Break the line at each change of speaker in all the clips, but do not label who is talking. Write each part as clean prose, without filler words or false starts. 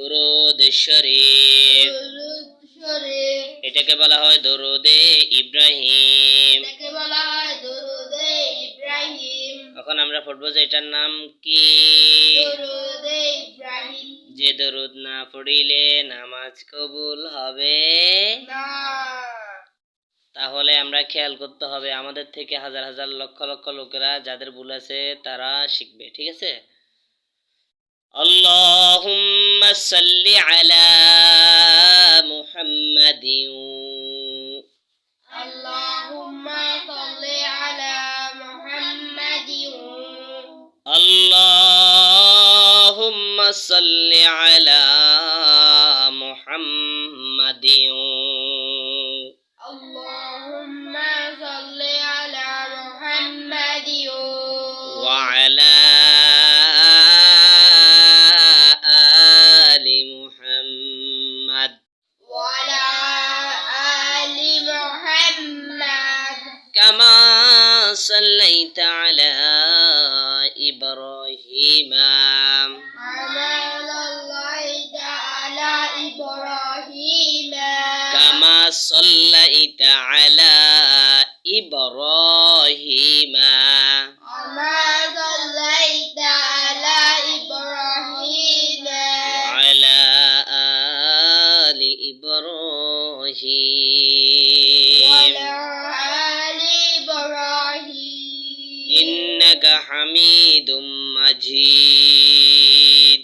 দুরূদ শরীফ, এটাকে বলা হয় দুরূদে ইব্রাহিম। এখন আমরা পড়বো যে এটার নাম কি? যে দরুদ না পড়িলে নামাজ কবুল হবে না। তাহলে আমরা খেয়াল করতে হবে, আমাদের থেকে হাজার হাজার লক্ষ লক্ষ লোকেরা যাদের ভুল আছে তারা শিখবে, ঠিক আছে? আল্লাহুম্মা সাল্লি আলা মুহাম্মাদিন, আল্লাহুম্মা সাল্লি আলা মুহাম্মাদিন, আল্লাহুম্মা সাল্লি আলা মুহাম্মাদিন, আল্লাহুম্মা সাল্লি আলা মুহাম্মাদিন ওয়া আলা আলি মুহাম্মাদ ওয়া আলা আলি মুহাম্মাদ কামা সাল্লাইতা আলা ইব্রাহিম كما صليت على إبراهيم وعلى آل إبراهيم إنك حميد مجيد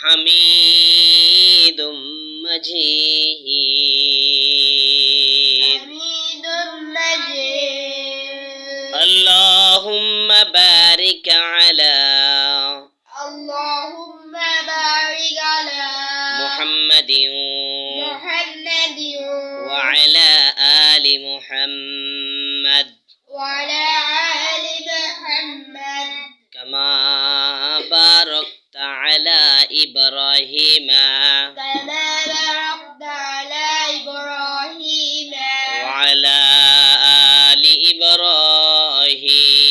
حميد مجيد اللهم بارك على محمد وعلى آل محمد كما باركت على إبراهيم وعلى آل إبراهيم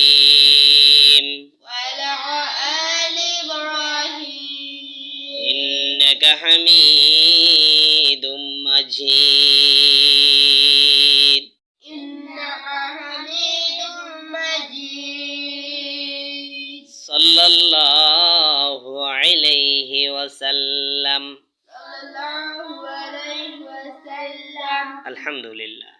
إنك حميد مجيد صلى الله عليه وسلم الحمد لله।